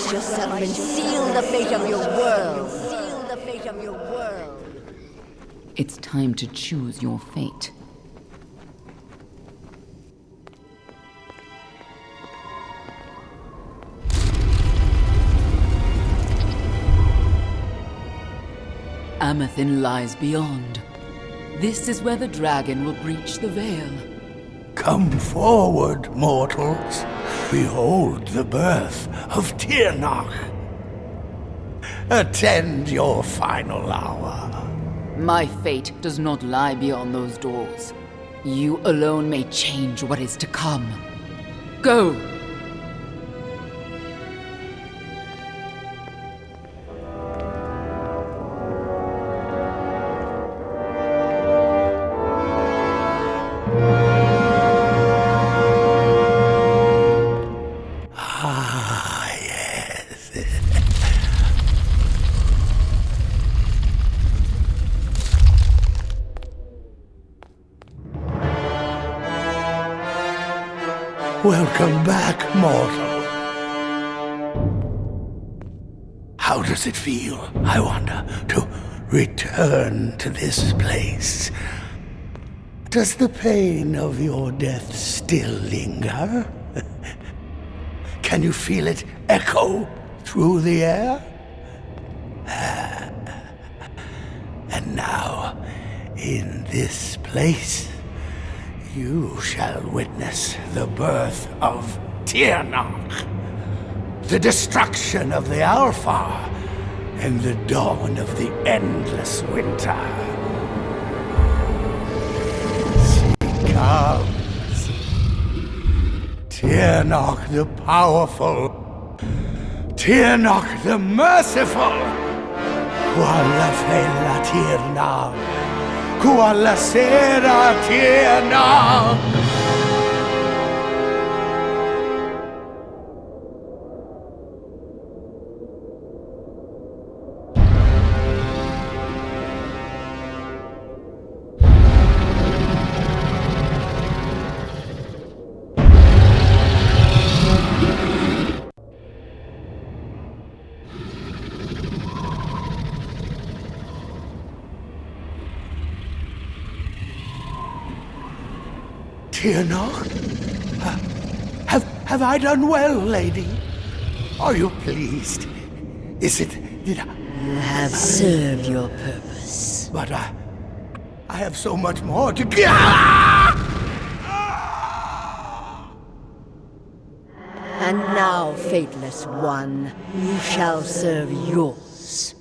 sacrifice yourself and seal the fate of your world. Seal the fate of your world. It's time to choose your fate. Amethyst lies beyond. This is where the dragon will breach the veil. Come forward, mortals. Behold the birth of Tirnach. Attend your final hour. My fate does not lie beyond those doors. You alone may change what is to come. Go! Welcome back, mortal. How does it feel, I wonder, to return to this place? Does the pain of your death still linger? Can you feel it echo through the air? And now, in this place, you shall witness the birth of Tirnach, the destruction of the Alpha, and the dawn of the endless winter. She comes. Tirnach the powerful, Tirnach the merciful. Qualla fella Tirnach. Quella sera Tirnach. Tirnach? Have I done well, lady? Are you pleased? Did I... You have served your purpose. But I have so much more to give. And now, Fateless One, you shall serve yours.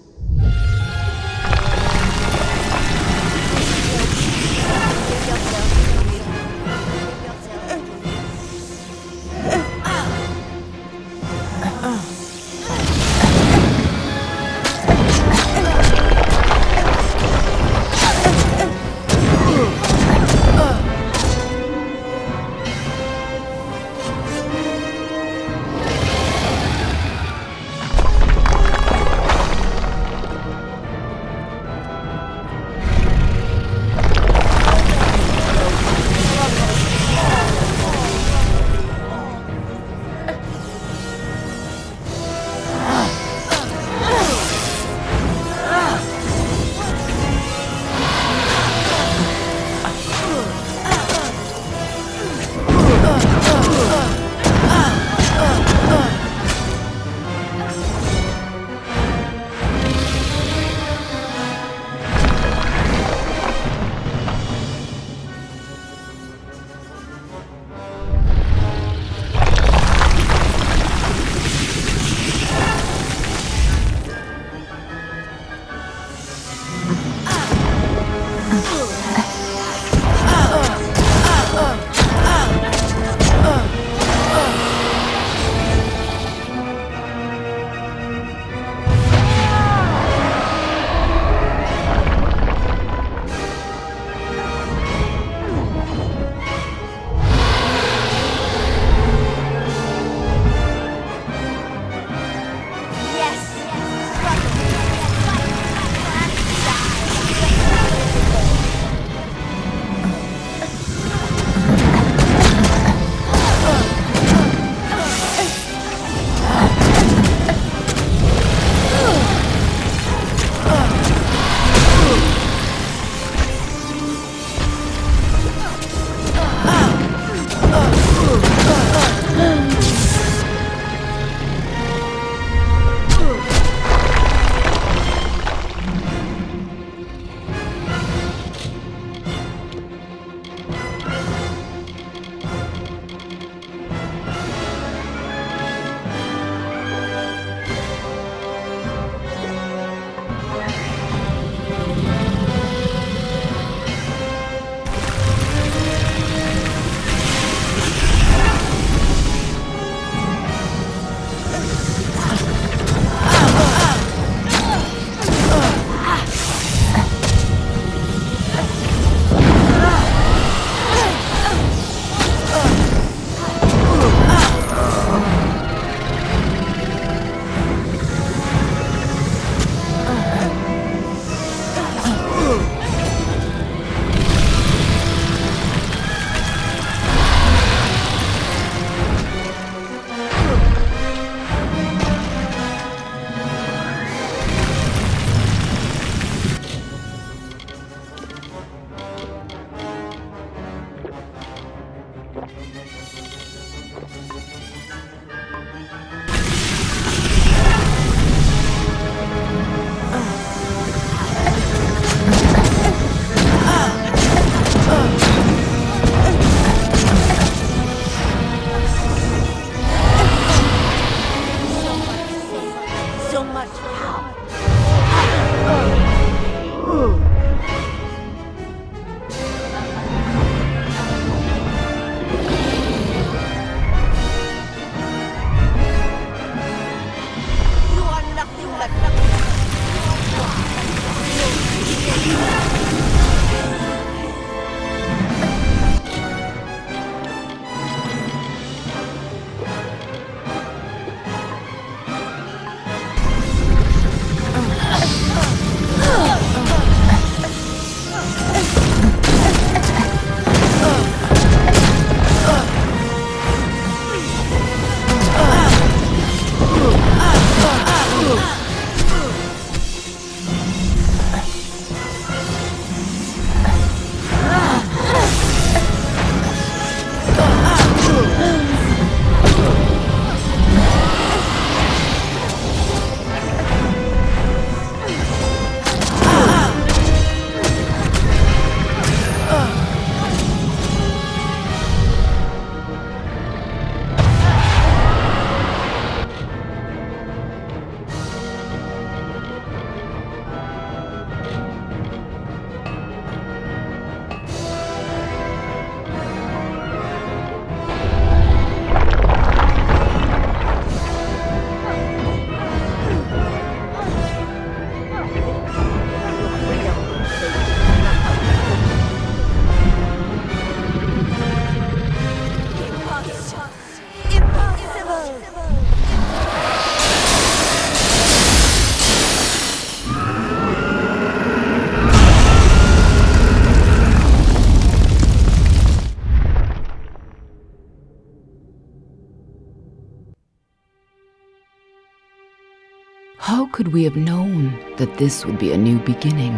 could we have known that this would be a new beginning?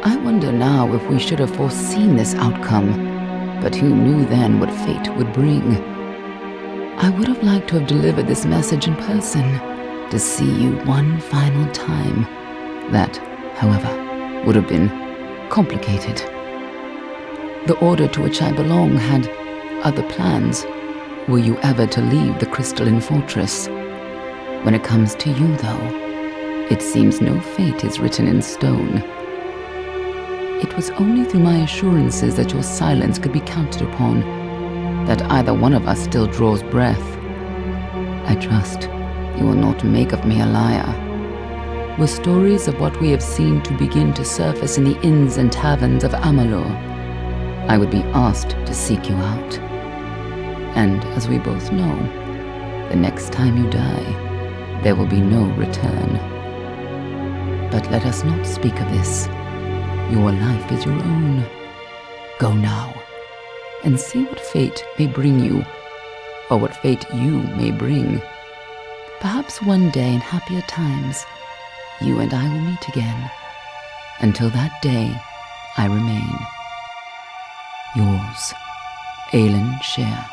I wonder now if we should have foreseen this outcome, but who knew then what fate would bring? I would have liked to have delivered this message in person, to see you one final time. That, however, would have been complicated. The order to which I belong had other plans. Were you ever to leave the crystalline fortress? When it comes to you, though, it seems no fate is written in stone. It was only through my assurances that your silence could be counted upon that either one of us still draws breath. I trust you will not make of me a liar. Were stories of what we have seen to begin to surface in the inns and taverns of Amalur, I would be asked to seek you out. And as we both know, the next time you die, there will be no return. But let us not speak of this. Your life is your own. Go now, and see what fate may bring you, or what fate you may bring. Perhaps one day in happier times, you and I will meet again. Until that day, I remain yours, Aelin Share.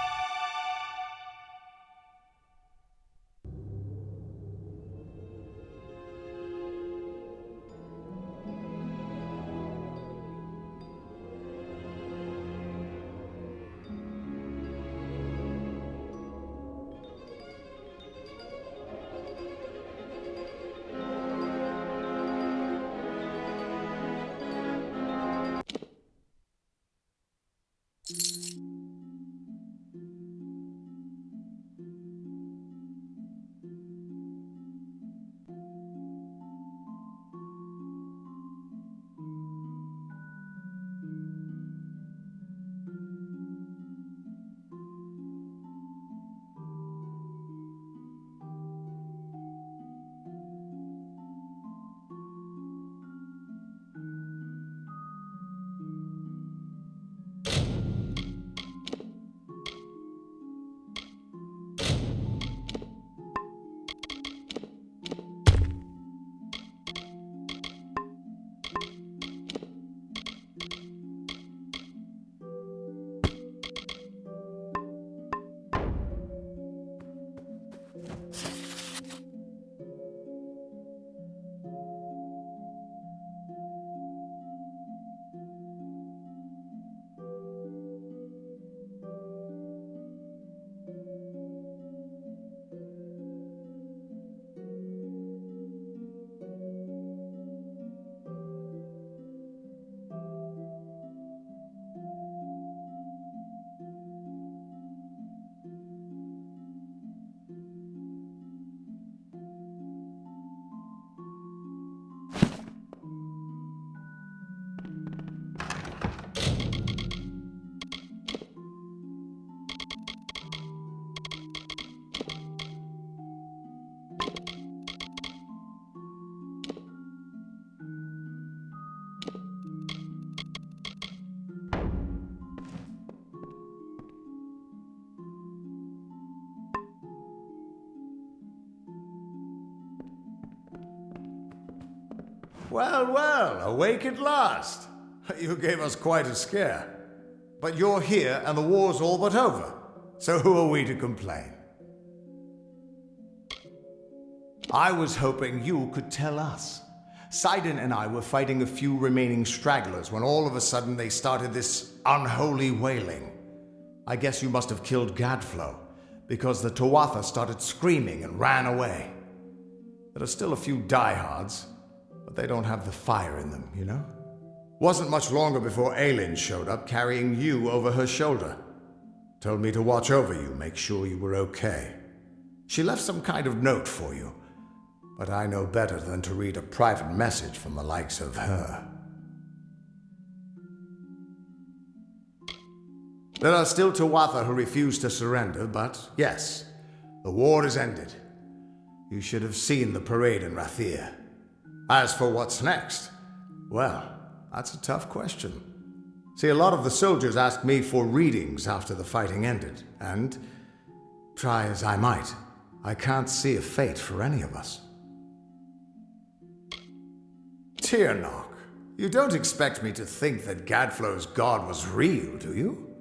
Well, well, awake at last. You gave us quite a scare. But you're here and the war's all but over. So who are we to complain? I was hoping you could tell us. Sidon and I were fighting a few remaining stragglers when all of a sudden they started this unholy wailing. I guess you must have killed Gadflow, because the Tuatha started screaming and ran away. There are still a few diehards, but they don't have the fire in them, you know? Wasn't much longer before Aelin showed up carrying you over her shoulder. Told me to watch over you, make sure you were okay. She left some kind of note for you, but I know better than to read a private message from the likes of her. There are still Tuatha who refuse to surrender, but yes, the war is ended. You should have seen the parade in Rathir. As for what's next, well, that's a tough question. See, a lot of the soldiers asked me for readings after the fighting ended, and try as I might, I can't see a fate for any of us. Tyrnok, you don't expect me to think that Gadflow's god was real, do you?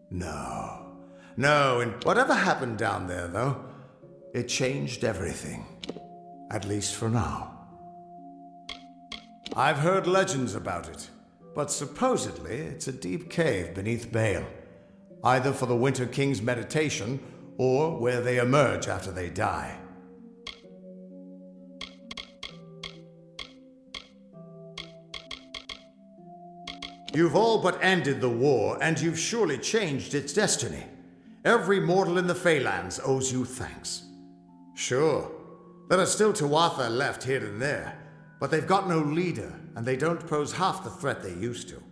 No. No, and whatever happened down there, though, it changed everything. At least for now. I've heard legends about it, but supposedly it's a deep cave beneath Bale, either for the Winter King's meditation or where they emerge after they die. You've all but ended the war, and you've surely changed its destiny. Every mortal in the Phalanx owes you thanks. Sure, there are still Tuatha left here and there, but they've got no leader, and they don't pose half the threat they used to.